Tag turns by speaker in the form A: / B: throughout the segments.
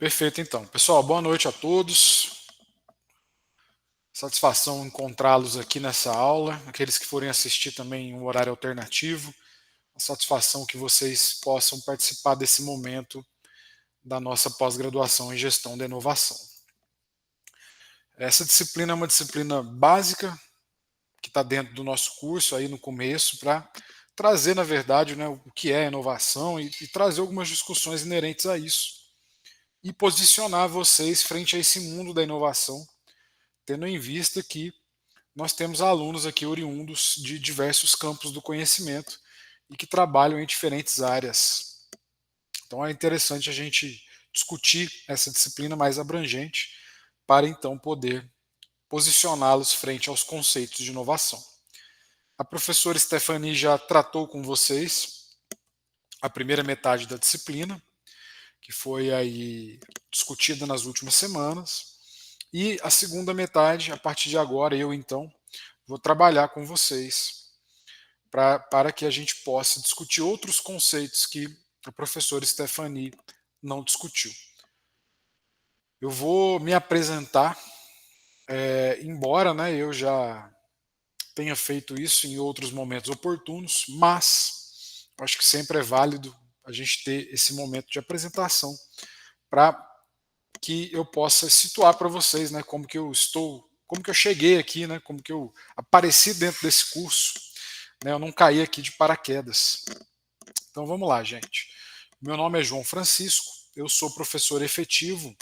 A: Perfeito, então. Pessoal, boa noite a todos. Satisfação encontrá-los aqui nessa aula. Aqueles que forem assistir também em um horário alternativo. A satisfação que vocês possam participar desse momento da nossa pós-graduação em Gestão da Inovação. Essa disciplina é uma disciplina básica que está dentro do nosso curso aí no começo para trazer, na verdade, né, o que é inovação e trazer algumas discussões inerentes a isso e posicionar vocês frente a esse mundo da inovação, tendo em vista que nós temos alunos aqui oriundos de diversos campos do conhecimento e que trabalham em diferentes áreas. Então é interessante a gente discutir essa disciplina mais abrangente para então poder posicioná-los frente aos conceitos de inovação. A professora Stephanie já tratou com vocês a primeira metade da disciplina, que foi aí discutida nas últimas semanas, e a segunda metade, a partir de agora, eu então vou trabalhar com vocês para que a gente possa discutir outros conceitos que a professora Stephanie não discutiu. Eu vou me apresentar, embora né, eu já tenha feito isso em outros momentos oportunos, mas acho que sempre é válido a gente ter esse momento de apresentação para que eu possa situar para vocês, né, como que eu estou, como que eu cheguei aqui, né, como que eu apareci dentro desse curso, né, eu não caí aqui de paraquedas. Então vamos lá, gente. Meu nome é João Francisco, eu sou professor efetivo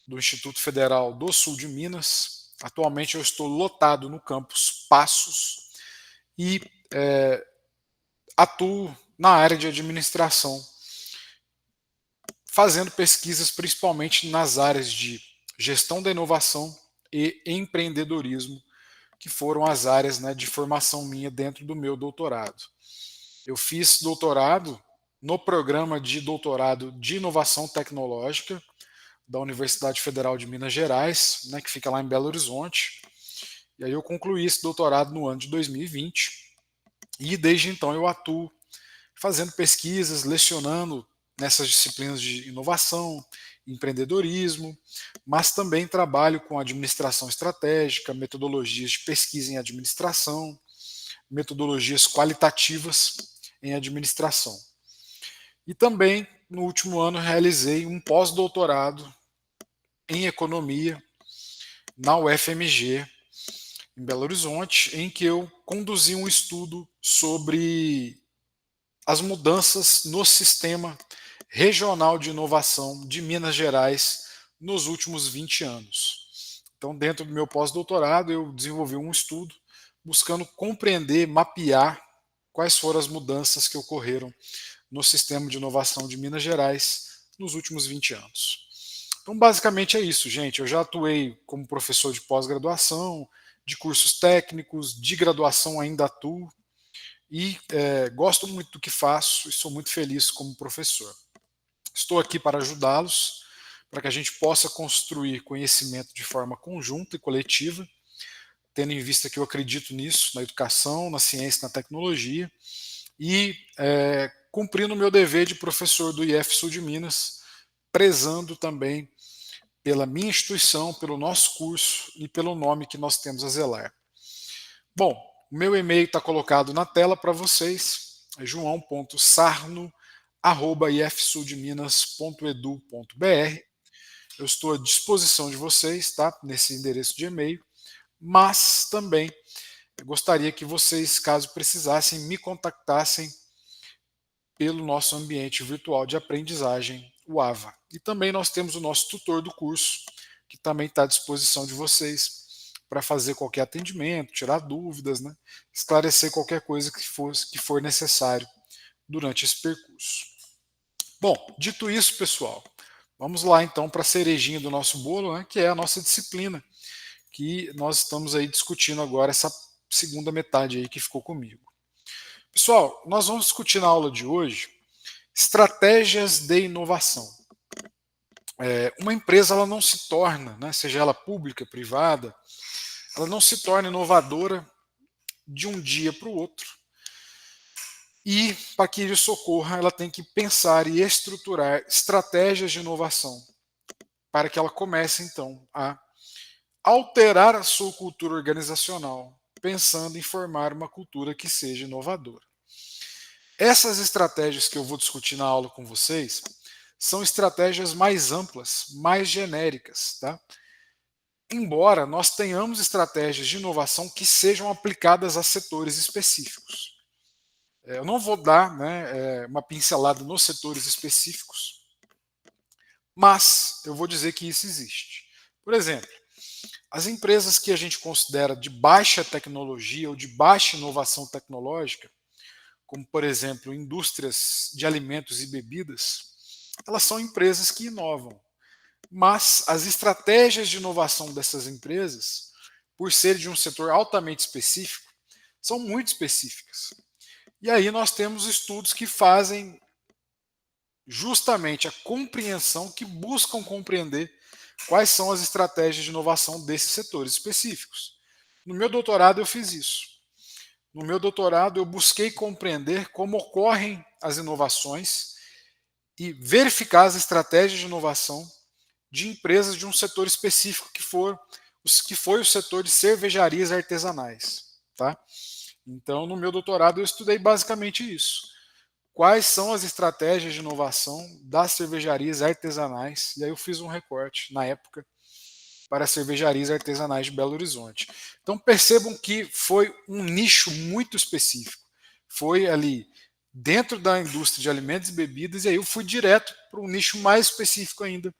A: do Instituto Federal do Sul de Minas. Atualmente eu estou lotado no campus Passos e atuo na área de administração, fazendo pesquisas principalmente nas áreas de gestão da inovação e empreendedorismo, que foram as áreas, né, de formação minha dentro do meu doutorado. Eu fiz doutorado no programa de doutorado de inovação tecnológica da Universidade Federal de Minas Gerais, né, que fica lá em Belo Horizonte. E aí eu concluí esse doutorado no ano de 2020 e desde então eu atuo fazendo pesquisas, lecionando nessas disciplinas de inovação, empreendedorismo, mas também trabalho com administração estratégica, metodologias de pesquisa em administração, metodologias qualitativas em administração. E também, no último ano, realizei um pós-doutorado em economia na UFMG, em Belo Horizonte, em que eu conduzi um estudo sobre as mudanças no sistema regional de inovação de Minas Gerais nos últimos 20 anos. Então, dentro do meu pós-doutorado, eu desenvolvi um estudo buscando compreender, mapear quais foram as mudanças que ocorreram no sistema de inovação de Minas Gerais nos últimos 20 anos. Então, basicamente é isso, gente. Eu já atuei como professor de pós-graduação, de cursos técnicos, de graduação ainda atuo, e gosto muito do que faço e sou muito feliz como professor. Estou aqui para ajudá-los, para que a gente possa construir conhecimento de forma conjunta e coletiva, tendo em vista que eu acredito nisso, na educação, na ciência, na tecnologia, e cumprindo o meu dever de professor do IF Sul de Minas, prezando também pela minha instituição, pelo nosso curso e pelo nome que nós temos a zelar. Bom, o meu e-mail está colocado na tela para vocês, é joão.sarno@ifsuldeminas.edu.br. Eu estou à disposição de vocês, tá? Nesse endereço de e-mail, mas também eu gostaria que vocês, caso precisassem, me contactassem pelo nosso ambiente virtual de aprendizagem, o AVA. E também nós temos o nosso tutor do curso, que também está à disposição de vocês para fazer qualquer atendimento, tirar dúvidas, né? Esclarecer qualquer coisa que for necessário durante esse percurso. Bom, dito isso, pessoal, vamos lá então para a cerejinha do nosso bolo, né, que é a nossa disciplina, que nós estamos aí discutindo agora, essa segunda metade aí que ficou comigo. Pessoal, nós vamos discutir na aula de hoje estratégias de inovação. Uma empresa ela não se torna, né, seja ela pública, privada, ela não se torna inovadora de um dia para o outro. E, para que isso ocorra, ela tem que pensar e estruturar estratégias de inovação para que ela comece, então, a alterar a sua cultura organizacional, pensando em formar uma cultura que seja inovadora. Essas estratégias que eu vou discutir na aula com vocês são estratégias mais amplas, mais genéricas, tá? Embora nós tenhamos estratégias de inovação que sejam aplicadas a setores específicos. Eu não vou dar, né, uma pincelada nos setores específicos, mas eu vou dizer que isso existe. Por exemplo, as empresas que a gente considera de baixa tecnologia ou de baixa inovação tecnológica, como por exemplo indústrias de alimentos e bebidas, elas são empresas que inovam. Mas as estratégias de inovação dessas empresas, por ser de um setor altamente específico, são muito específicas. E aí nós temos estudos que fazem justamente a compreensão, que buscam compreender quais são as estratégias de inovação desses setores específicos. No meu doutorado eu fiz isso. No meu doutorado eu busquei compreender como ocorrem as inovações e verificar as estratégias de inovação de empresas de um setor específico que foi o setor de cervejarias artesanais, tá? Então, no meu doutorado eu estudei basicamente isso. Quais são as estratégias de inovação das cervejarias artesanais? E aí eu fiz um recorte na época para as cervejarias artesanais de Belo Horizonte. Então percebam que foi um nicho muito específico. Foi ali dentro da indústria de alimentos e bebidas, e aí eu fui direto para um nicho mais específico ainda,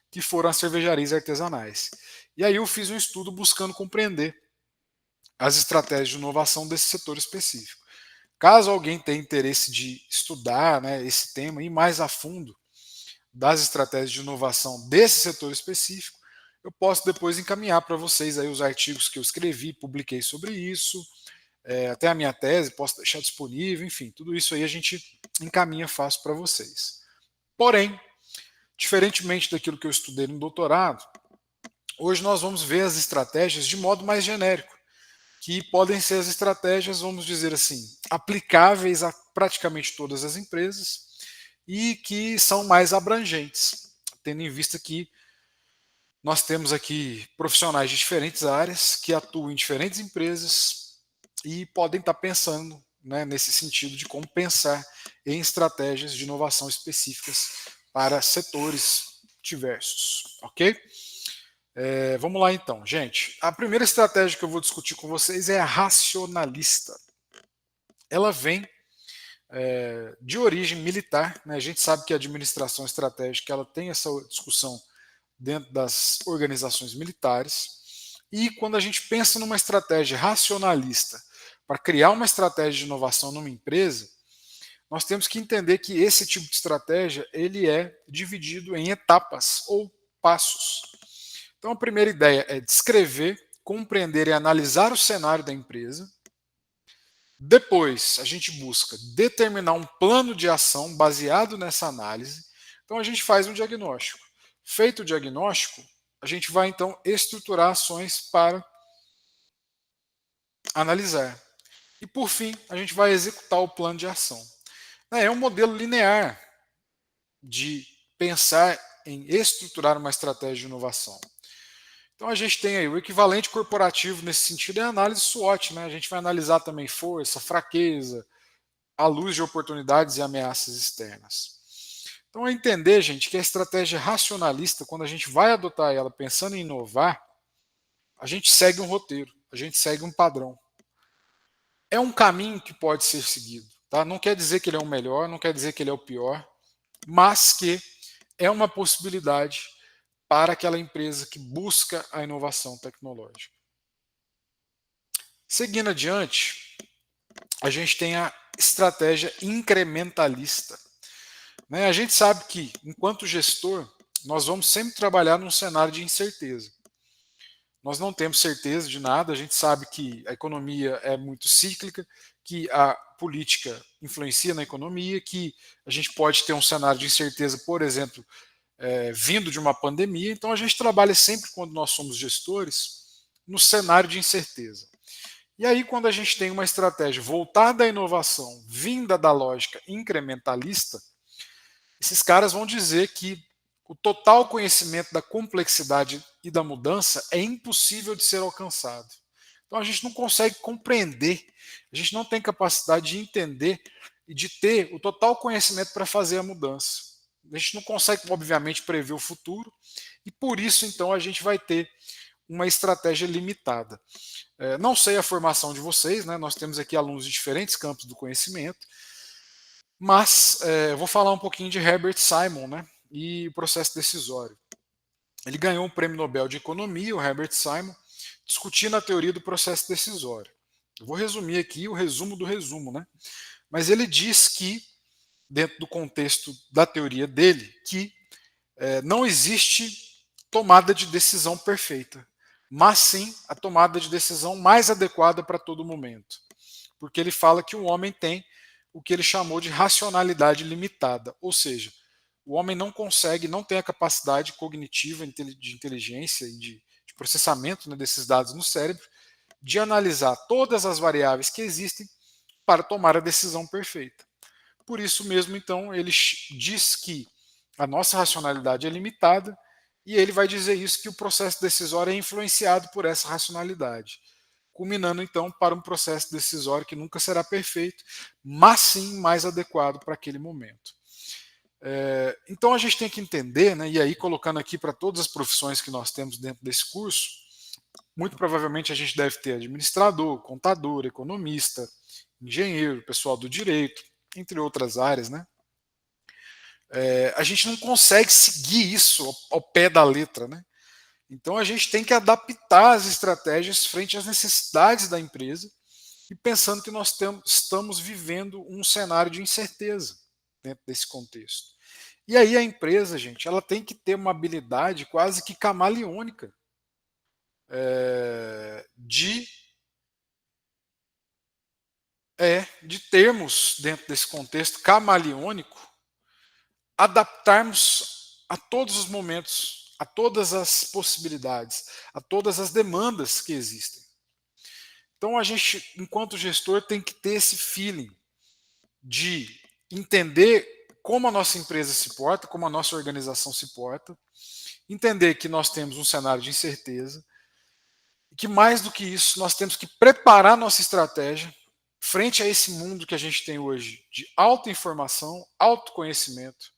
A: que foram as cervejarias artesanais. E aí eu fiz um estudo buscando compreender as estratégias de inovação desse setor específico. Caso alguém tenha interesse de estudar, né, esse tema e ir mais a fundo das estratégias de inovação desse setor específico, eu posso depois encaminhar para vocês aí os artigos que eu escrevi, publiquei sobre isso, até a minha tese, posso deixar disponível, enfim, tudo isso aí a gente encaminha fácil para vocês. Porém, diferentemente daquilo que eu estudei no doutorado, hoje nós vamos ver as estratégias de modo mais genérico, que podem ser as estratégias, vamos dizer assim, aplicáveis a praticamente todas as empresas e que são mais abrangentes, tendo em vista que nós temos aqui profissionais de diferentes áreas que atuam em diferentes empresas e podem estar pensando, né, nesse sentido de como pensar em estratégias de inovação específicas para setores diversos, ok? Vamos lá então, gente. A primeira estratégia que eu vou discutir com vocês é a racionalista. Ela vem de origem militar, né? A gente sabe que a administração estratégica ela tem essa discussão dentro das organizações militares. E quando a gente pensa numa estratégia racionalista para criar uma estratégia de inovação numa empresa, nós temos que entender que esse tipo de estratégia ele é dividido em etapas ou passos. Então a primeira ideia é descrever, compreender e analisar o cenário da empresa. Depois a gente busca determinar um plano de ação baseado nessa análise. Então a gente faz um diagnóstico. Feito o diagnóstico, a gente vai então estruturar ações para analisar. E por fim, a gente vai executar o plano de ação. É um modelo linear de pensar em estruturar uma estratégia de inovação. Então a gente tem aí o equivalente corporativo nesse sentido é a análise SWOT, né? A gente vai analisar também força, fraqueza, à luz de oportunidades e ameaças externas. Então é entender, gente, que a estratégia racionalista, quando a gente vai adotar ela pensando em inovar, a gente segue um roteiro, a gente segue um padrão. É um caminho que pode ser seguido, tá? Não quer dizer que ele é o melhor, não quer dizer que ele é o pior, mas que é uma possibilidade para aquela empresa que busca a inovação tecnológica. Seguindo adiante, a gente tem a estratégia incrementalista. Né? A gente sabe que, enquanto gestor, nós vamos sempre trabalhar num cenário de incerteza. Nós não temos certeza de nada, a gente sabe que a economia é muito cíclica, que a política influencia na economia, que a gente pode ter um cenário de incerteza, por exemplo, vindo de uma pandemia. Então a gente trabalha sempre, quando nós somos gestores, no cenário de incerteza. E aí, quando a gente tem uma estratégia voltada à inovação, vinda da lógica incrementalista, esses caras vão dizer que o total conhecimento da complexidade e da mudança é impossível de ser alcançado. Então a gente não consegue compreender, a gente não tem capacidade de entender e de ter o total conhecimento para fazer a mudança. A gente não consegue, obviamente, prever o futuro e por isso, então, a gente vai ter uma estratégia limitada. Não sei a formação de vocês, né? Nós temos aqui alunos de diferentes campos do conhecimento, mas eu vou falar um pouquinho de Herbert Simon, né? E o processo decisório. Ele ganhou um prêmio Nobel de Economia, o Herbert Simon, discutindo a teoria do processo decisório. Eu vou resumir aqui o resumo do resumo, né? Mas ele diz que, dentro do contexto da teoria dele, que não existe tomada de decisão perfeita, mas sim a tomada de decisão mais adequada para todo momento. Porque ele fala que o homem tem o que ele chamou de racionalidade limitada, ou seja, o homem não consegue, não tem a capacidade cognitiva de inteligência e de processamento, né, desses dados no cérebro, de analisar todas as variáveis que existem para tomar a decisão perfeita. Por isso mesmo, então, ele diz que a nossa racionalidade é limitada e ele vai dizer isso, que o processo decisório é influenciado por essa racionalidade, culminando então para um processo decisório que nunca será perfeito, mas sim mais adequado para aquele momento. Então a gente tem que entender, né, e aí colocando aqui para todas as profissões que nós temos dentro desse curso, muito provavelmente a gente deve ter administrador, contador, economista, engenheiro, pessoal do direito, entre outras áreas, né? A gente não consegue seguir isso ao pé da letra, né? Então a gente tem que adaptar as estratégias frente às necessidades da empresa e pensando que nós estamos vivendo um cenário de incerteza dentro desse contexto. E aí a empresa, gente, ela tem que ter uma habilidade quase que camaleônica de termos, dentro desse contexto camaleônico, adaptarmos a todos os momentos, a todas as possibilidades, a todas as demandas que existem. Então a gente, enquanto gestor, tem que ter esse feeling de entender como a nossa empresa se porta, como a nossa organização se porta, entender que nós temos um cenário de incerteza e que mais do que isso, nós temos que preparar nossa estratégia frente a esse mundo que a gente tem hoje de alta informação, autoconhecimento,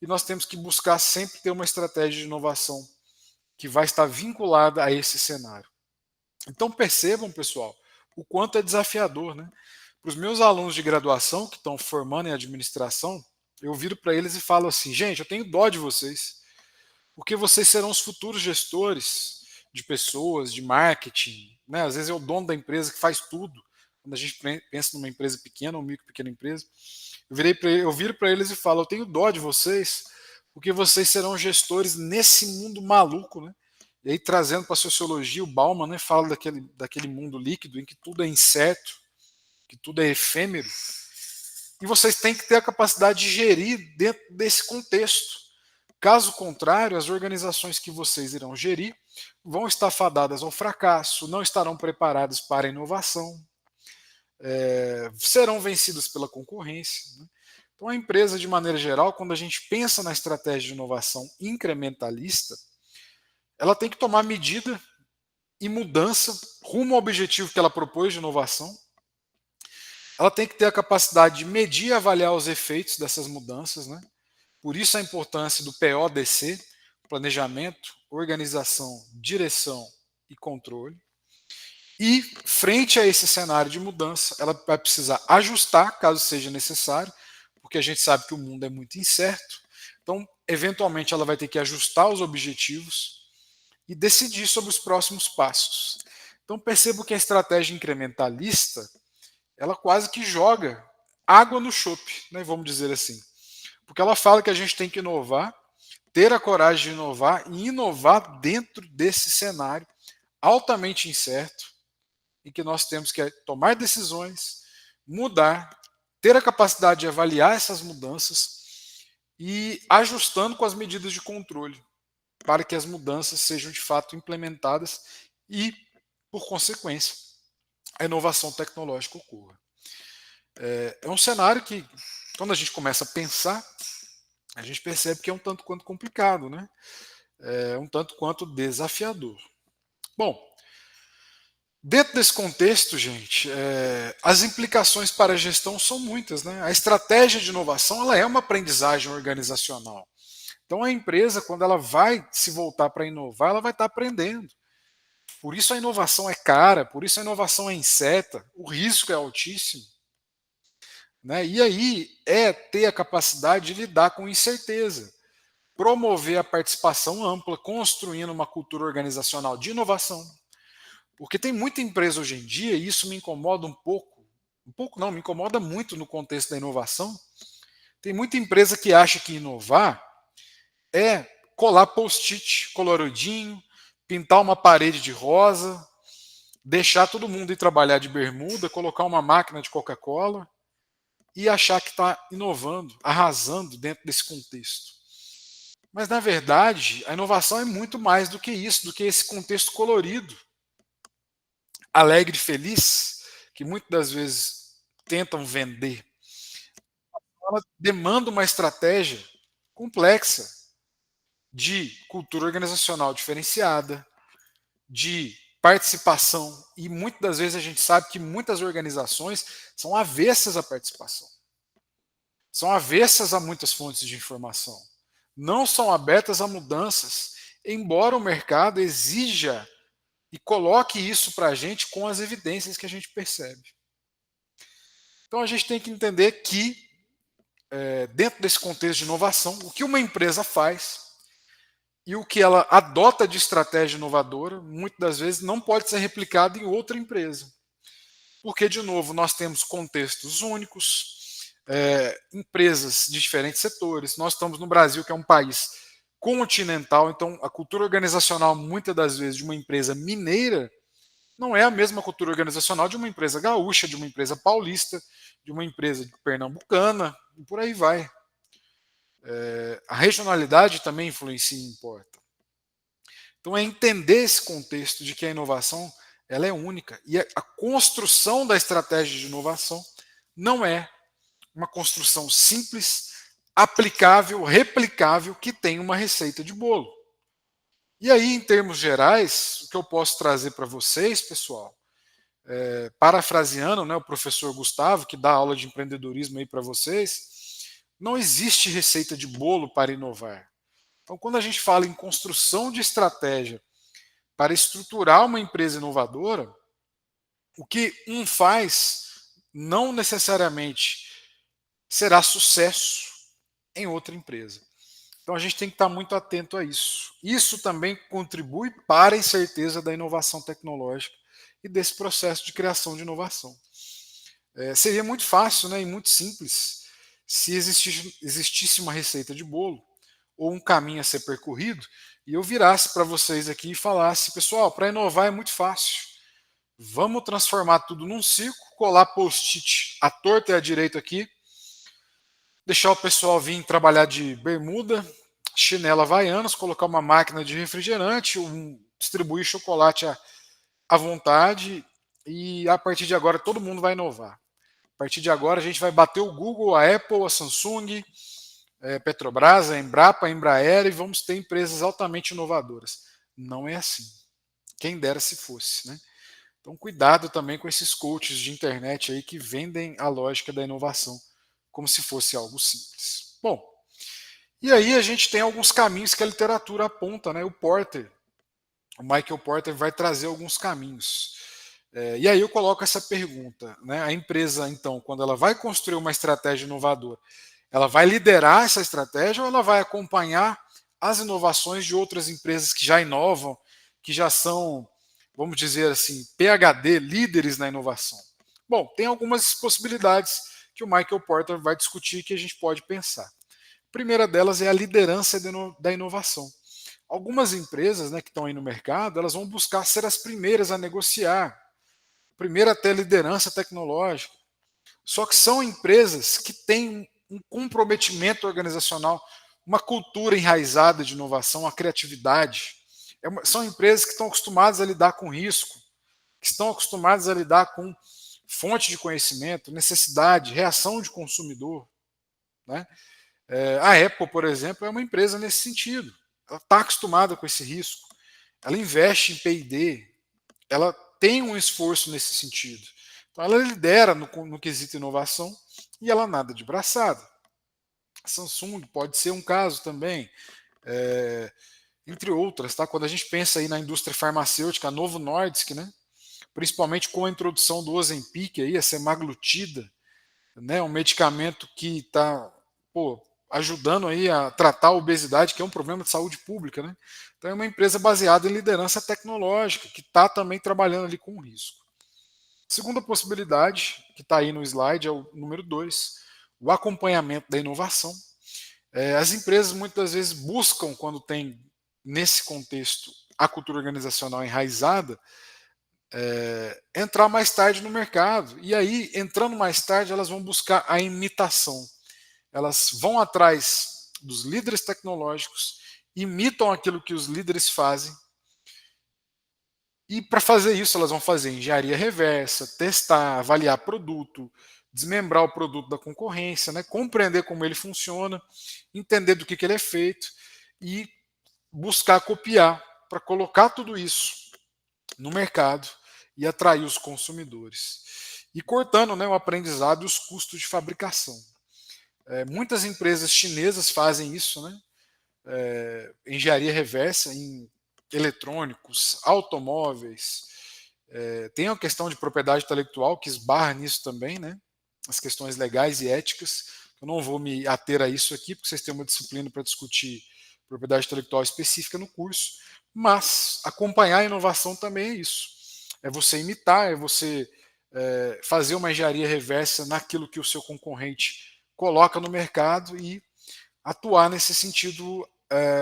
A: e nós temos que buscar sempre ter uma estratégia de inovação que vai estar vinculada a esse cenário. Então percebam, pessoal, o quanto é desafiador, né? Para os meus alunos de graduação que estão formando em administração, eu viro para eles e falo assim, gente, eu tenho dó de vocês, porque vocês serão os futuros gestores de pessoas, de marketing, né? Às vezes é o dono da empresa que faz tudo. Quando a gente pensa numa empresa pequena ou micro pequena empresa, eu viro para eles e falo, eu tenho dó de vocês, porque vocês serão gestores nesse mundo maluco, né? E aí, trazendo para a sociologia, o Bauman, né, fala daquele mundo líquido em que tudo é incerto, que tudo é efêmero, e vocês têm que ter a capacidade de gerir dentro desse contexto. Caso contrário, as organizações que vocês irão gerir vão estar fadadas ao fracasso, não estarão preparadas para a inovação, serão vencidas pela concorrência, né? Então, a empresa, de maneira geral, quando a gente pensa na estratégia de inovação incrementalista, ela tem que tomar medida e mudança rumo ao objetivo que ela propôs de inovação. Ela tem que ter a capacidade de medir e avaliar os efeitos dessas mudanças, né? Por isso a importância do PODC, planejamento, organização, direção e controle. E, frente a esse cenário de mudança, ela vai precisar ajustar, caso seja necessário, porque a gente sabe que o mundo é muito incerto. Então, eventualmente, ela vai ter que ajustar os objetivos e decidir sobre os próximos passos. Então, percebo que a estratégia incrementalista, ela quase que joga água no chope, né, vamos dizer assim. Porque ela fala que a gente tem que inovar, ter a coragem de inovar e inovar dentro desse cenário altamente incerto, em que nós temos que tomar decisões, mudar, ter a capacidade de avaliar essas mudanças e ajustando com as medidas de controle para que as mudanças sejam de fato implementadas e, por consequência, a inovação tecnológica ocorra. É um cenário que, quando a gente começa a pensar, a gente percebe que é um tanto quanto complicado, né? É um tanto quanto desafiador. Bom, dentro desse contexto, gente, as implicações para a gestão são muitas, né? A estratégia de inovação ela é uma aprendizagem organizacional. Então, a empresa, quando ela vai se voltar para inovar, ela vai estar aprendendo. Por isso a inovação é cara, por isso a inovação é incerta, o risco é altíssimo. Né? E aí é ter a capacidade de lidar com incerteza, promover a participação ampla, construindo uma cultura organizacional de inovação. Porque tem muita empresa hoje em dia, e isso me incomoda um pouco não, me incomoda muito no contexto da inovação. Tem muita empresa que acha que inovar é colar post-it coloridinho, pintar uma parede de rosa, deixar todo mundo ir trabalhar de bermuda, colocar uma máquina de Coca-Cola e achar que está inovando, arrasando dentro desse contexto. Mas, na verdade, a inovação é muito mais do que isso, do que esse contexto colorido, alegre e feliz, que muitas das vezes tentam vender. Ela demanda uma estratégia complexa de cultura organizacional diferenciada, de participação, e muitas das vezes a gente sabe que muitas organizações são avessas à participação, são avessas a muitas fontes de informação, não são abertas a mudanças, embora o mercado exija e coloque isso para a gente com as evidências que a gente percebe. Então a gente tem que entender que, dentro desse contexto de inovação, o que uma empresa faz e o que ela adota de estratégia inovadora, muitas das vezes não pode ser replicado em outra empresa. Porque, de novo, nós temos contextos únicos, empresas de diferentes setores. Nós estamos no Brasil, que é um país continental, então a cultura organizacional, muitas das vezes, de uma empresa mineira, não é a mesma cultura organizacional de uma empresa gaúcha, de uma empresa paulista, de uma empresa pernambucana, e por aí vai. A regionalidade também influencia e importa. Então é entender esse contexto de que a inovação ela é única. E a construção da estratégia de inovação não é uma construção simples, aplicável, replicável, que tem uma receita de bolo. E aí, em termos gerais, o que eu posso trazer para vocês, pessoal, parafraseando, né, o professor Gustavo, que dá aula de empreendedorismo aí para vocês, não existe receita de bolo para inovar. Então, quando a gente fala em construção de estratégia para estruturar uma empresa inovadora, o que um faz não necessariamente será sucesso em outra empresa. Então a gente tem que estar muito atento a isso. Isso também contribui para a incerteza da inovação tecnológica e desse processo de criação de inovação. Seria muito fácil, né, e muito simples se existisse uma receita de bolo ou um caminho a ser percorrido e eu virasse para vocês aqui e falasse, pessoal, para inovar é muito fácil. Vamos transformar tudo num ciclo, colar post-it à torta e à direita aqui, deixar o pessoal vir trabalhar de bermuda, chinela havaianas, colocar uma máquina de refrigerante, distribuir chocolate à vontade e a partir de agora todo mundo vai inovar. A partir de agora a gente vai bater o Google, a Apple, a Samsung, Petrobras, a Embrapa, a Embraer e vamos ter empresas altamente inovadoras. Não é assim. Quem dera se fosse, né? Então cuidado também com esses coaches de internet aí que vendem a lógica da inovação como se fosse algo simples. Bom, e aí a gente tem alguns caminhos que a literatura aponta, né? O Michael Porter vai trazer alguns caminhos. E aí eu coloco essa pergunta, né? A empresa, então, quando ela vai construir uma estratégia inovadora, ela vai liderar essa estratégia ou ela vai acompanhar as inovações de outras empresas que já inovam, que já são, vamos dizer assim, PhD, líderes na inovação? Bom, tem algumas possibilidades que o Michael Porter vai discutir que a gente pode pensar. A primeira delas é a liderança da inovação. Algumas empresas, né, que estão aí no mercado, elas vão buscar ser as primeiras a negociar, primeiro a ter liderança tecnológica. Só que são empresas que têm um comprometimento organizacional, uma cultura enraizada de inovação, a criatividade. São empresas que estão acostumadas a lidar com risco, que estão acostumadas a lidar com fonte de conhecimento, necessidade, reação de consumidor. Né? A Apple, por exemplo, é uma empresa nesse sentido. Ela está acostumada com esse risco. Ela investe em P&D, ela tem um esforço nesse sentido. Então, ela lidera no quesito inovação e ela nada de braçada. A Samsung pode ser um caso também, entre outras, tá? Quando a gente pensa aí na indústria farmacêutica, a Novo Nordisk, né? Principalmente com a introdução do Ozempic, aí, a semaglutida, né? Um medicamento que está ajudando aí a tratar a obesidade, que é um problema de saúde pública, né? Então é uma empresa baseada em liderança tecnológica, que está também trabalhando ali com risco. Segunda possibilidade, que está aí no slide, é o número 2, o acompanhamento da inovação. As empresas muitas vezes buscam, quando tem nesse contexto a cultura organizacional enraizada, entrar mais tarde no mercado. E aí, entrando mais tarde, elas vão buscar a imitação. Elas vão atrás dos líderes tecnológicos, imitam aquilo que os líderes fazem. E para fazer isso, elas vão fazer engenharia reversa, testar, avaliar produto, desmembrar o produto da concorrência, né? Compreender como ele funciona, entender do que ele é feito e buscar copiar para colocar tudo isso no mercado e atrair os consumidores. E cortando, né, o aprendizado e os custos de fabricação. Muitas empresas chinesas fazem isso, né? Engenharia reversa em eletrônicos, automóveis. Tem a questão de propriedade intelectual que esbarra nisso também, né? As questões legais e éticas. Eu não vou me ater a isso aqui, porque vocês têm uma disciplina para discutir propriedade intelectual específica no curso, mas acompanhar a inovação também é isso. É você imitar, é você fazer uma engenharia reversa naquilo que o seu concorrente coloca no mercado e atuar nesse sentido,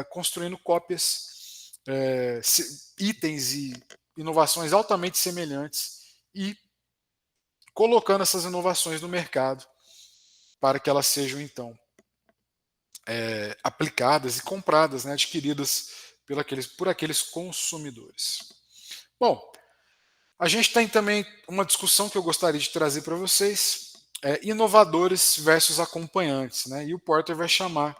A: construindo cópias, itens e inovações altamente semelhantes e colocando essas inovações no mercado para que elas sejam, então, aplicadas e compradas, né, adquiridas por aqueles consumidores. Bom, a gente tem também uma discussão que eu gostaria de trazer para vocês, inovadores versus acompanhantes, né, e o Porter vai chamar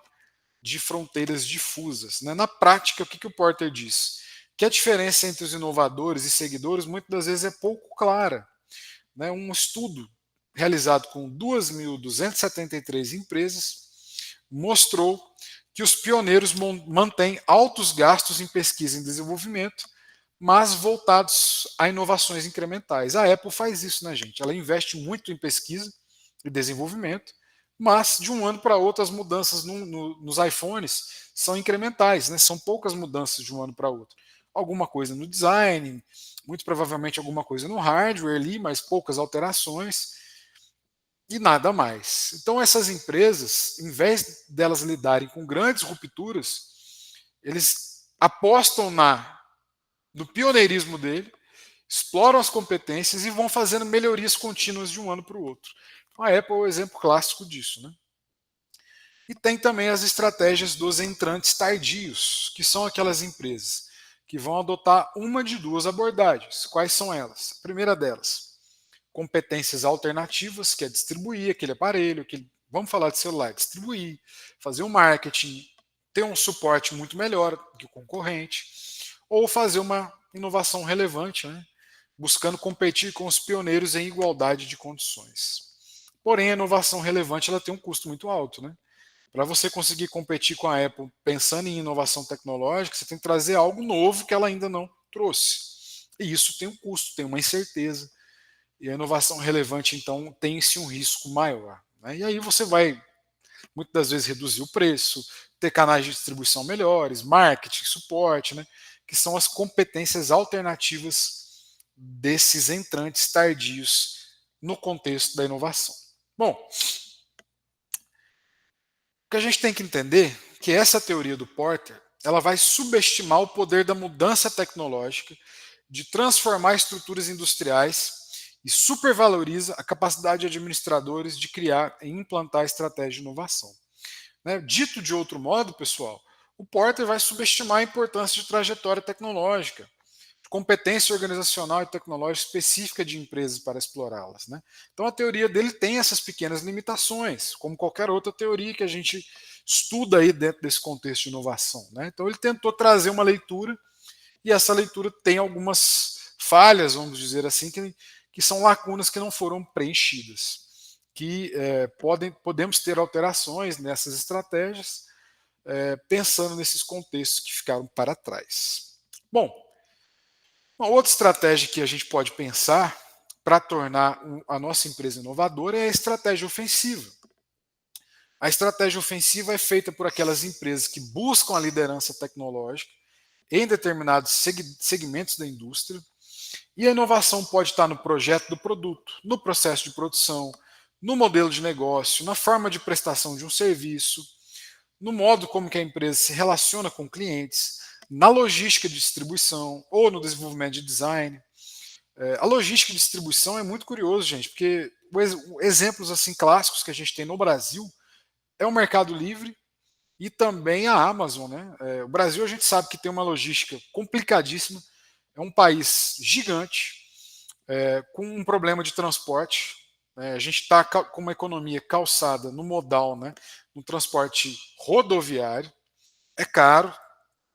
A: de fronteiras difusas. Né? Na prática, o que o Porter diz? Que a diferença entre os inovadores e seguidores muitas das vezes é pouco clara. Né? Um estudo realizado com 2.273 empresas mostrou que os pioneiros mantêm altos gastos em pesquisa e desenvolvimento, mas voltados a inovações incrementais. A Apple faz isso, né, gente? Ela investe muito em pesquisa e desenvolvimento, mas de um ano para outro as mudanças nos iPhones são incrementais, né? São poucas mudanças de um ano para outro. Alguma coisa no design, muito provavelmente alguma coisa no hardware ali, mas poucas alterações e nada mais. Então essas empresas, em vez delas lidarem com grandes rupturas, eles apostam no pioneirismo dele, exploram as competências e vão fazendo melhorias contínuas de um ano para o outro. A Apple é o exemplo clássico disso. Né? E tem também as estratégias dos entrantes tardios, que são aquelas empresas que vão adotar uma de duas abordagens. Quais são elas? A primeira delas, competências alternativas, que é distribuir aquele aparelho, vamos falar de celular, distribuir, fazer um marketing, ter um suporte muito melhor que o concorrente, ou fazer uma inovação relevante, né? Buscando competir com os pioneiros em igualdade de condições. Porém, a inovação relevante ela tem um custo muito alto. Né? Para você conseguir competir com a Apple pensando em inovação tecnológica, você tem que trazer algo novo que ela ainda não trouxe. E isso tem um custo, tem uma incerteza. E a inovação relevante, então, tem-se um risco maior. Né? E aí você vai, muitas das vezes, reduzir o preço, ter canais de distribuição melhores, marketing, suporte, né? Que são as competências alternativas desses entrantes tardios no contexto da inovação. Bom, o que a gente tem que entender é que essa teoria do Porter ela vai subestimar o poder da mudança tecnológica, de transformar estruturas industriais e supervaloriza a capacidade de administradores de criar e implantar estratégias de inovação. Né? Dito de outro modo, pessoal, o Porter vai subestimar a importância de trajetória tecnológica, competência organizacional e tecnológica específica de empresas para explorá-las. Né? Então a teoria dele tem essas pequenas limitações, como qualquer outra teoria que a gente estuda aí dentro desse contexto de inovação, né? Então ele tentou trazer uma leitura e essa leitura tem algumas falhas, vamos dizer assim, que são lacunas que não foram preenchidas, que podemos ter alterações nessas estratégias, pensando nesses contextos que ficaram para trás. Bom, uma outra estratégia que a gente pode pensar para tornar a nossa empresa inovadora é a estratégia ofensiva. A estratégia ofensiva é feita por aquelas empresas que buscam a liderança tecnológica em determinados segmentos da indústria, e a inovação pode estar no projeto do produto, no processo de produção, no modelo de negócio, na forma de prestação de um serviço, no modo como que a empresa se relaciona com clientes, na logística de distribuição ou no desenvolvimento de design. A logística de distribuição é muito curioso, gente, porque exemplos assim clássicos que a gente tem no Brasil é o Mercado Livre e também a Amazon, né? O Brasil a gente sabe que tem uma logística complicadíssima, é um país gigante, com um problema de transporte. A gente está com uma economia calçada no modal, né? No transporte rodoviário. É caro,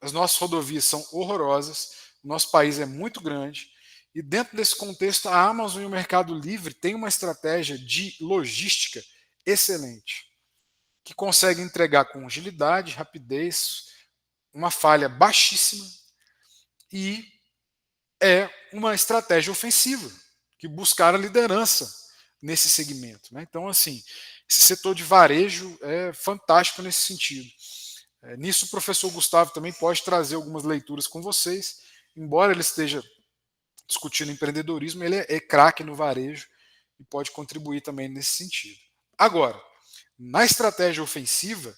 A: as nossas rodovias são horrorosas, o nosso país é muito grande, e dentro desse contexto, a Amazon e o Mercado Livre têm uma estratégia de logística excelente, que consegue entregar com agilidade, rapidez, uma falha baixíssima, e é uma estratégia ofensiva, que buscar a liderança nesse segmento, né? Então, assim, esse setor de varejo é fantástico nesse sentido. Nisso, o professor Gustavo também pode trazer algumas leituras com vocês, embora ele esteja discutindo empreendedorismo, ele é craque no varejo e pode contribuir também nesse sentido. Agora, na estratégia ofensiva,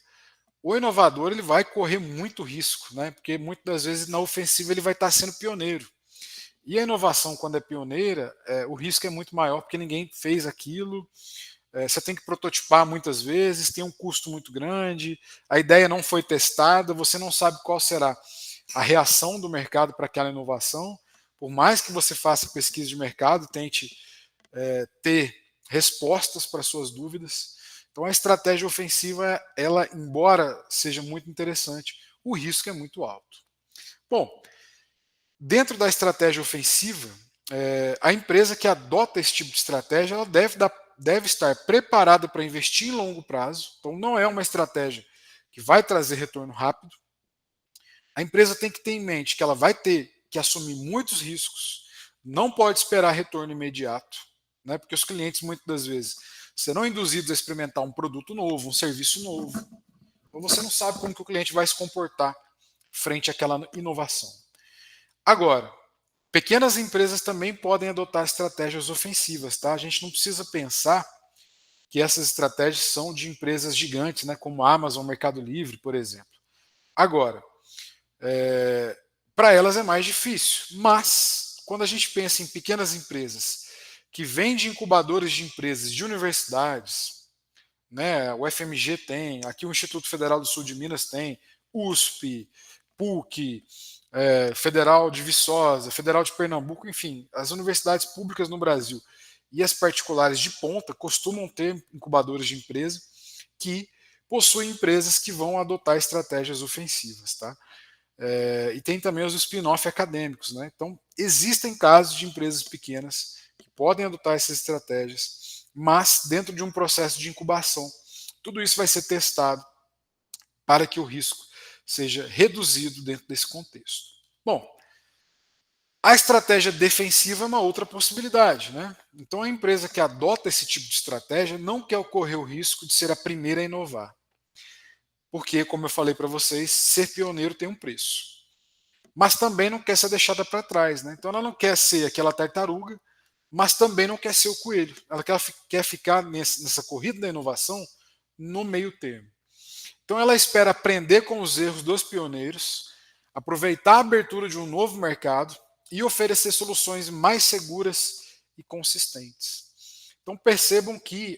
A: o inovador ele vai correr muito risco, né? Porque muitas das vezes na ofensiva ele vai estar sendo pioneiro. E a inovação, quando é pioneira, o risco é muito maior, porque ninguém fez aquilo, você tem que prototipar muitas vezes, tem um custo muito grande, a ideia não foi testada, você não sabe qual será a reação do mercado para aquela inovação. Por mais que você faça pesquisa de mercado, tente ter respostas para suas dúvidas. Então a estratégia ofensiva, ela, embora seja muito interessante, o risco é muito alto. Bom, dentro da estratégia ofensiva, a empresa que adota esse tipo de estratégia, ela deve estar preparada para investir em longo prazo. Então não é uma estratégia que vai trazer retorno rápido. A empresa tem que ter em mente que ela vai ter que assumir muitos riscos, não pode esperar retorno imediato, né? Porque os clientes muitas das vezes serão induzidos a experimentar um produto novo, um serviço novo. Então você não sabe como que o cliente vai se comportar frente àquela inovação. Agora, pequenas empresas também podem adotar estratégias ofensivas, tá? A gente não precisa pensar que essas estratégias são de empresas gigantes, né, como a Amazon, Mercado Livre, por exemplo. Agora, para elas é mais difícil, mas quando a gente pensa em pequenas empresas que vêm de incubadores de empresas, de universidades, né, o FMG tem, aqui o Instituto Federal do Sul de Minas tem, USP, PUC, Federal de Viçosa, Federal de Pernambuco, enfim, as universidades públicas no Brasil e as particulares de ponta costumam ter incubadores de empresa que possuem empresas que vão adotar estratégias ofensivas, tá? E tem também os spin-off acadêmicos, né? Então, existem casos de empresas pequenas que podem adotar essas estratégias, mas dentro de um processo de incubação. Tudo isso vai ser testado para que o risco seja reduzido dentro desse contexto. Bom, a estratégia defensiva é uma outra possibilidade, né? Então, a empresa que adota esse tipo de estratégia não quer ocorrer o risco de ser a primeira a inovar. Porque, como eu falei para vocês, ser pioneiro tem um preço. Mas também não quer ser deixada para trás, né? Então ela não quer ser aquela tartaruga, mas também não quer ser o coelho. Ela quer ficar nessa corrida da inovação no meio termo. Então ela espera aprender com os erros dos pioneiros, aproveitar a abertura de um novo mercado e oferecer soluções mais seguras e consistentes. Então percebam que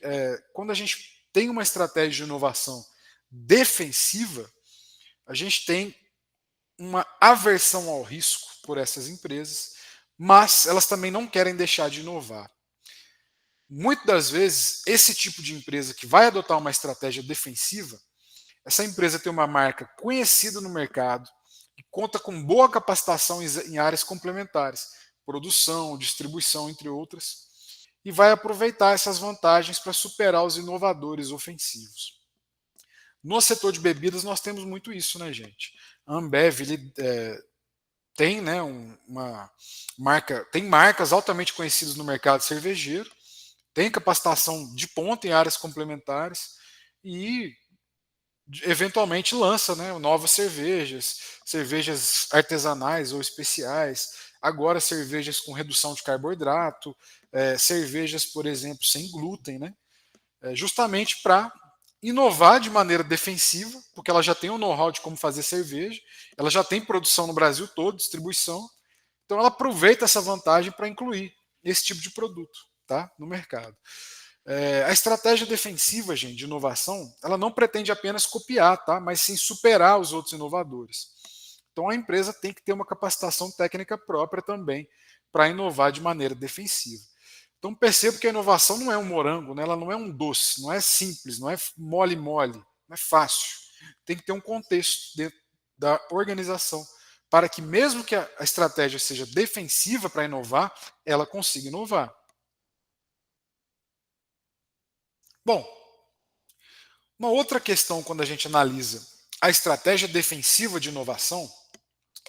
A: quando a gente tem uma estratégia de inovação defensiva, a gente tem uma aversão ao risco por essas empresas, mas elas também não querem deixar de inovar. Muitas das vezes, esse tipo de empresa que vai adotar uma estratégia defensiva, essa empresa tem uma marca conhecida no mercado e conta com boa capacitação em áreas complementares, produção, distribuição, entre outras, e vai aproveitar essas vantagens para superar os inovadores ofensivos. No setor de bebidas, nós temos muito isso, né, gente? A Ambev tem, né, uma marca, tem marcas altamente conhecidas no mercado cervejeiro, tem capacitação de ponta em áreas complementares e eventualmente lança, né, novas cervejas, cervejas artesanais ou especiais, agora cervejas com redução de carboidrato, cervejas, por exemplo, sem glúten, né, justamente para inovar de maneira defensiva, porque ela já tem o know-how de como fazer cerveja, ela já tem produção no Brasil todo, distribuição, então ela aproveita essa vantagem para incluir esse tipo de produto, tá, no mercado. A estratégia defensiva, gente, de inovação, ela não pretende apenas copiar, tá, mas sim superar os outros inovadores. Então a empresa tem que ter uma capacitação técnica própria também para inovar de maneira defensiva. Então percebo que a inovação não é um morango, né? Ela não é um doce, não é simples, não é mole-mole, não é fácil. Tem que ter um contexto dentro da organização para que mesmo que a estratégia seja defensiva para inovar, ela consiga inovar. Bom, uma outra questão quando a gente analisa a estratégia defensiva de inovação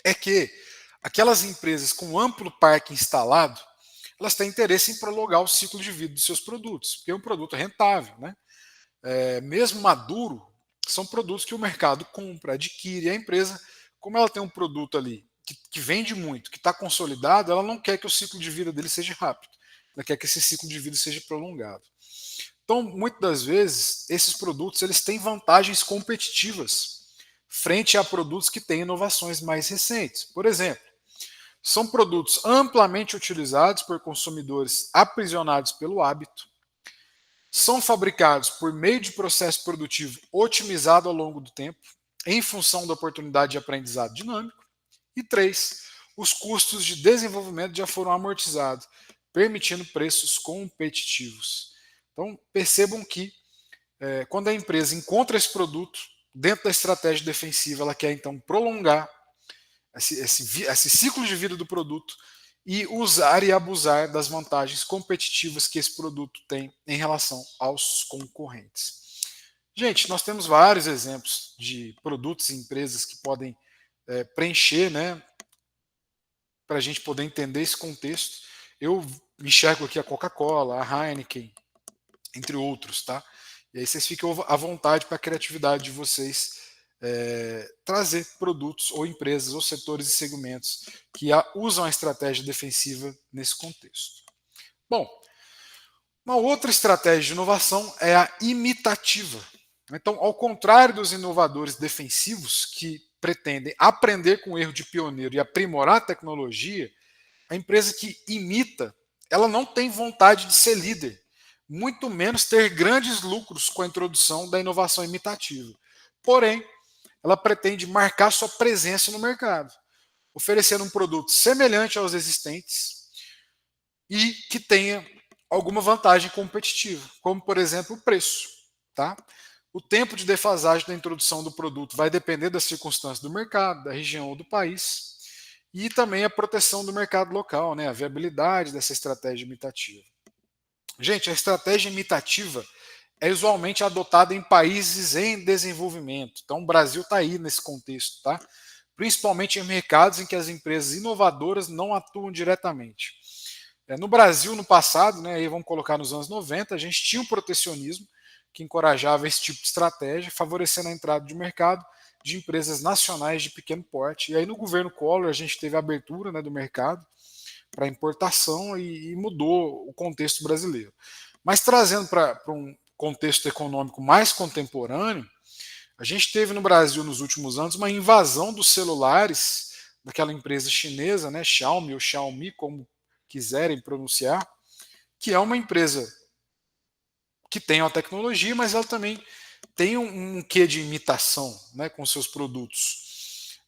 A: é que aquelas empresas com amplo parque instalado, elas têm interesse em prolongar o ciclo de vida dos seus produtos, porque é um produto rentável, né? Mesmo maduro, são produtos que o mercado compra, adquire, e a empresa, como ela tem um produto ali que vende muito, que está consolidado, ela não quer que o ciclo de vida dele seja rápido, ela quer que esse ciclo de vida seja prolongado. Então, muitas das vezes, esses produtos eles têm vantagens competitivas frente a produtos que têm inovações mais recentes. Por exemplo, são produtos amplamente utilizados por consumidores aprisionados pelo hábito, são fabricados por meio de processo produtivo otimizado ao longo do tempo, em função da oportunidade de aprendizado dinâmico. E três, os custos de desenvolvimento já foram amortizados, permitindo preços competitivos. Então, percebam que quando a empresa encontra esse produto, dentro da estratégia defensiva, ela quer então prolongar esse ciclo de vida do produto e usar e abusar das vantagens competitivas que esse produto tem em relação aos concorrentes. Gente, nós temos vários exemplos de produtos e empresas que podem preencher, né, para a gente poder entender esse contexto. Eu enxergo aqui a Coca-Cola, a Heineken, entre outros, tá? E aí vocês ficam à vontade para a criatividade de vocês trazer produtos ou empresas ou setores e segmentos que usam a estratégia defensiva nesse contexto. Bom, uma outra estratégia de inovação é a imitativa. Então, ao contrário dos inovadores defensivos que pretendem aprender com o erro de pioneiro e aprimorar a tecnologia, a empresa que imita, ela não tem vontade de ser líder, muito menos ter grandes lucros com a introdução da inovação imitativa. Porém, ela pretende marcar sua presença no mercado, oferecendo um produto semelhante aos existentes e que tenha alguma vantagem competitiva, como por exemplo o preço, tá? O tempo de defasagem da introdução do produto vai depender das circunstâncias do mercado, da região ou do país, e também a proteção do mercado local, né? A viabilidade dessa estratégia imitativa. Gente, a estratégia imitativa é usualmente adotada em países em desenvolvimento. Então, o Brasil está aí nesse contexto, tá? Principalmente em mercados em que as empresas inovadoras não atuam diretamente. No Brasil, no passado, né, aí vamos colocar nos anos 90, a gente tinha um protecionismo que encorajava esse tipo de estratégia, favorecendo a entrada de mercado de empresas nacionais de pequeno porte. E aí, no governo Collor, a gente teve a abertura, né, do mercado para importação e mudou o contexto brasileiro. Mas trazendo para um contexto econômico mais contemporâneo, a gente teve no Brasil nos últimos anos uma invasão dos celulares daquela empresa chinesa, né, Xiaomi ou Xiaomi, como quiserem pronunciar, que é uma empresa que tem uma tecnologia, mas ela também tem um quê de imitação, né, com seus produtos,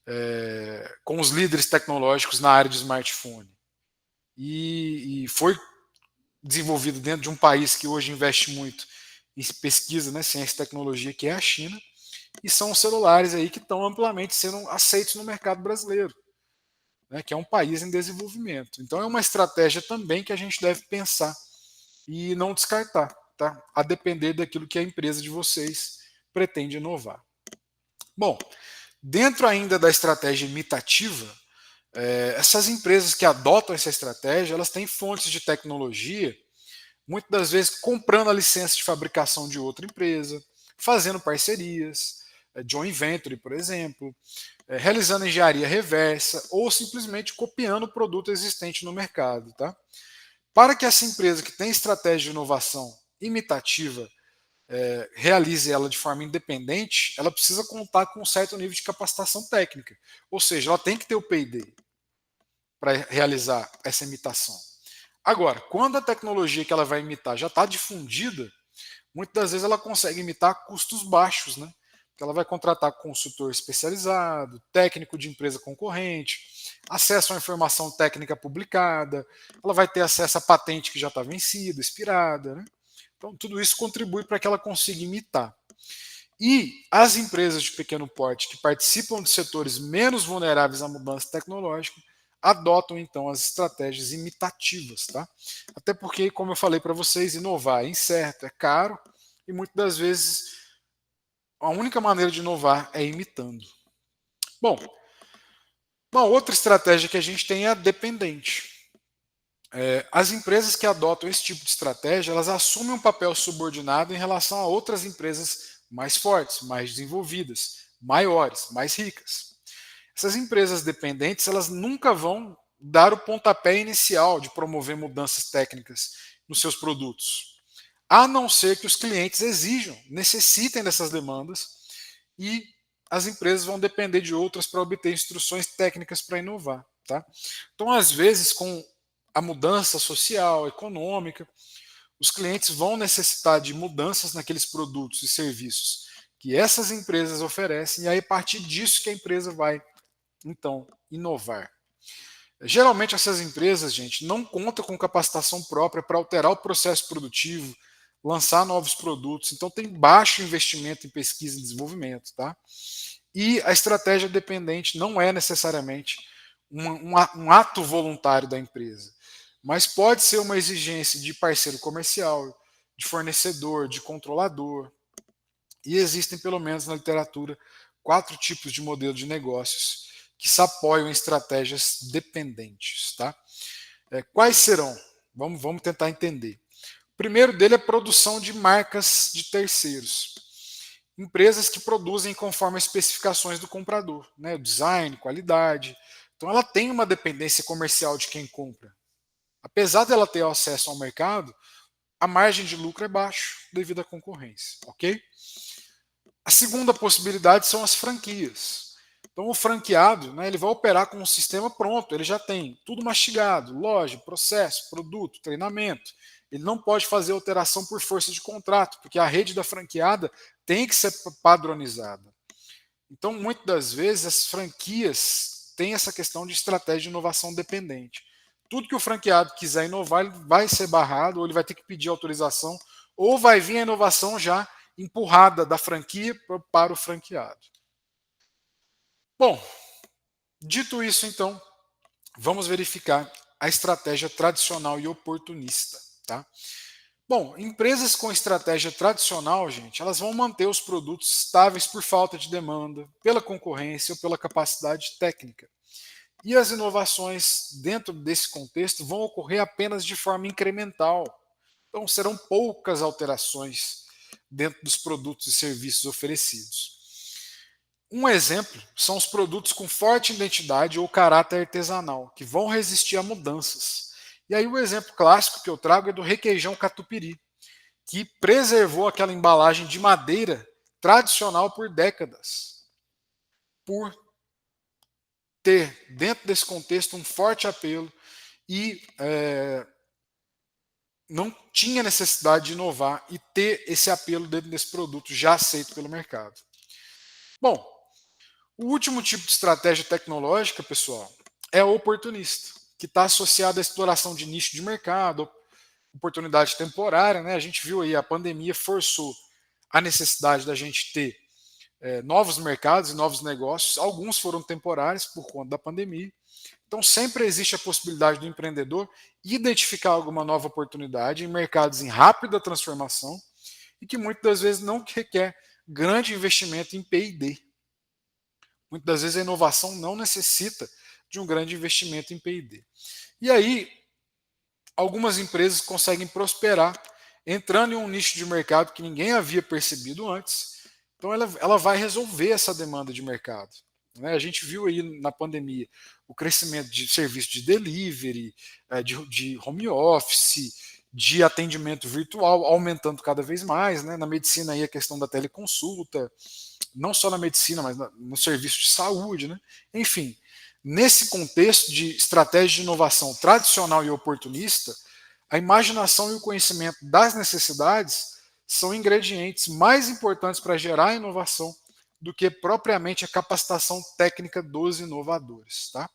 A: com os líderes tecnológicos na área de smartphone. E foi desenvolvido dentro de um país que hoje investe muito em pesquisa, né, ciência e tecnologia, que é a China, e são os celulares aí que estão amplamente sendo aceitos no mercado brasileiro, né, que é um país em desenvolvimento. Então é uma estratégia também que a gente deve pensar e não descartar, tá? A depender daquilo que a empresa de vocês pretende inovar. Bom, dentro ainda da estratégia imitativa, essas empresas que adotam essa estratégia, elas têm fontes de tecnologia, muitas das vezes comprando a licença de fabricação de outra empresa, fazendo parcerias, joint venture, por exemplo, realizando engenharia reversa ou simplesmente copiando o produto existente no mercado. Tá? Para que essa empresa que tem estratégia de inovação imitativa realize ela de forma independente, ela precisa contar com um certo nível de capacitação técnica. Ou seja, ela tem que ter o P&D para realizar essa imitação. Agora, quando a tecnologia que ela vai imitar já está difundida, muitas das vezes ela consegue imitar a custos baixos, né? Porque ela vai contratar consultor especializado, técnico de empresa concorrente, acesso à informação técnica publicada, ela vai ter acesso à patente que já está vencida, expirada, né? Então, tudo isso contribui para que ela consiga imitar. E as empresas de pequeno porte que participam de setores menos vulneráveis à mudança tecnológica adotam então as estratégias imitativas, tá? Até porque, como eu falei para vocês, inovar é incerto, é caro e muitas das vezes a única maneira de inovar é imitando. Bom, uma outra estratégia que a gente tem é a dependente. As empresas que adotam esse tipo de estratégia, elas assumem um papel subordinado em relação a outras empresas mais fortes, mais desenvolvidas, maiores, mais ricas. Essas empresas dependentes, elas nunca vão dar o pontapé inicial de promover mudanças técnicas nos seus produtos, a não ser que os clientes exijam, necessitem dessas demandas e as empresas vão depender de outras para obter instruções técnicas para inovar. Tá? Então, às vezes, com a mudança social, econômica, os clientes vão necessitar de mudanças naqueles produtos e serviços que essas empresas oferecem, e aí a partir disso que a empresa vai, então, inovar. Geralmente essas empresas, gente, não contam com capacitação própria para alterar o processo produtivo, lançar novos produtos, então tem baixo investimento em pesquisa e desenvolvimento, tá? E a estratégia dependente não é necessariamente um ato voluntário da empresa, mas pode ser uma exigência de parceiro comercial, de fornecedor, de controlador. E existem, pelo menos na literatura, 4 tipos de modelo de negócios que se apoiam em estratégias dependentes. Tá? Quais serão? Vamos tentar entender. O primeiro dele é a produção de marcas de terceiros. Empresas que produzem conforme as especificações do comprador, né? O design, qualidade. Então ela tem uma dependência comercial de quem compra. Apesar dela ter acesso ao mercado, a margem de lucro é baixa devido à concorrência, ok? A segunda possibilidade são as franquias. Então o franqueado, né, ele vai operar com um sistema pronto, ele já tem tudo mastigado, loja, processo, produto, treinamento. Ele não pode fazer alteração por força de contrato, porque a rede da franqueada tem que ser padronizada. Então, muitas das vezes, as franquias têm essa questão de estratégia de inovação dependente. Tudo que o franqueado quiser inovar, ele vai ser barrado, ou ele vai ter que pedir autorização, ou vai vir a inovação já empurrada da franquia para o franqueado. Bom, dito isso, então, vamos verificar a estratégia tradicional e oportunista. Tá? Bom, empresas com estratégia tradicional, gente, elas vão manter os produtos estáveis por falta de demanda, pela concorrência ou pela capacidade técnica. E as inovações dentro desse contexto vão ocorrer apenas de forma incremental. Então, serão poucas alterações dentro dos produtos e serviços oferecidos. Um exemplo são os produtos com forte identidade ou caráter artesanal, que vão resistir a mudanças. E aí o exemplo clássico que eu trago é do requeijão catupiry, que preservou aquela embalagem de madeira tradicional por décadas, por ter dentro desse contexto um forte apelo e não tinha necessidade de inovar e ter esse apelo dentro desse produto já aceito pelo mercado. Bom, o último tipo de estratégia tecnológica, pessoal, é o oportunista, que está associado à exploração de nicho de mercado, oportunidade temporária, né? A gente viu aí, a pandemia forçou a necessidade da gente ter novos mercados e novos negócios. Alguns foram temporários por conta da pandemia. Então, sempre existe a possibilidade do empreendedor identificar alguma nova oportunidade em mercados em rápida transformação e que muitas das vezes não requer grande investimento em P&D. Muitas das vezes a inovação não necessita de um grande investimento em P&D. E aí, algumas empresas conseguem prosperar entrando em um nicho de mercado que ninguém havia percebido antes. Então, ela vai resolver essa demanda de mercado. Né? A gente viu aí na pandemia o crescimento de serviço de delivery, de home office, de atendimento virtual aumentando cada vez mais. Né? Na medicina, aí a questão da teleconsulta, não só na medicina, mas no serviço de saúde. Né? Enfim, nesse contexto de estratégia de inovação tradicional e oportunista, a imaginação e o conhecimento das necessidades são ingredientes mais importantes para gerar inovação do que propriamente a capacitação técnica dos inovadores. Tá?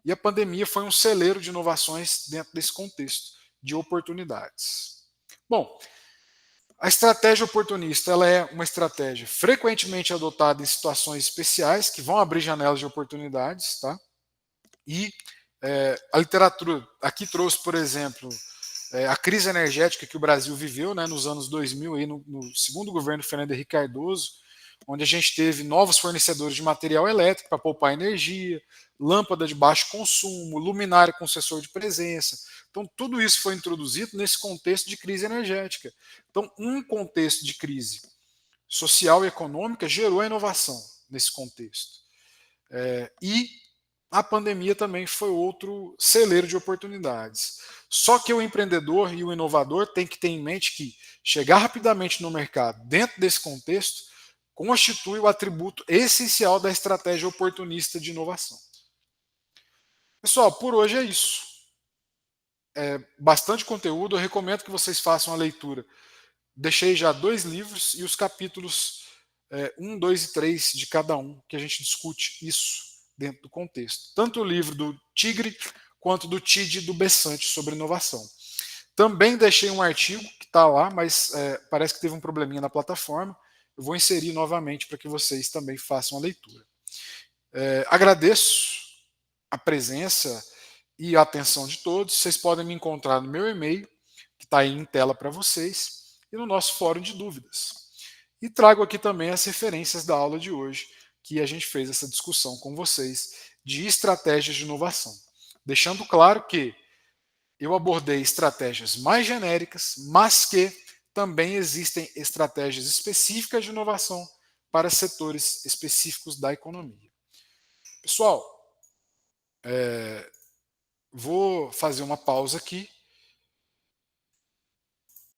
A: E a pandemia foi um celeiro de inovações dentro desse contexto de oportunidades. Bom, a estratégia oportunista ela é uma estratégia frequentemente adotada em situações especiais que vão abrir janelas de oportunidades. Tá? E a literatura aqui trouxe, por exemplo, a crise energética que o Brasil viveu, né, nos anos 2000, aí no segundo governo Fernando Henrique Cardoso, onde a gente teve novos fornecedores de material elétrico para poupar energia, lâmpada de baixo consumo, luminária com sensor de presença. Então, tudo isso foi introduzido nesse contexto de crise energética. Então, um contexto de crise social e econômica gerou a inovação nesse contexto. E a pandemia também foi outro celeiro de oportunidades. Só que o empreendedor e o inovador tem que ter em mente que chegar rapidamente no mercado, dentro desse contexto, constitui o atributo essencial da estratégia oportunista de inovação. Pessoal, por hoje é isso. Bastante conteúdo, eu recomendo que vocês façam a leitura. Deixei já 2 livros e os capítulos 1, 2 e 3 de cada um, que a gente discute isso dentro do contexto. Tanto o livro do Tigre quanto do Tid do Bessante sobre inovação. Também deixei um artigo que está lá, mas parece que teve um probleminha na plataforma. Eu vou inserir novamente para que vocês também façam a leitura. Agradeço a presença e a atenção de todos. Vocês podem me encontrar no meu e-mail, que está aí em tela para vocês, e no nosso fórum de dúvidas. E trago aqui também as referências da aula de hoje, que a gente fez essa discussão com vocês de estratégias de inovação. Deixando claro que eu abordei estratégias mais genéricas, mas que também existem estratégias específicas de inovação para setores específicos da economia. Pessoal, vou fazer uma pausa aqui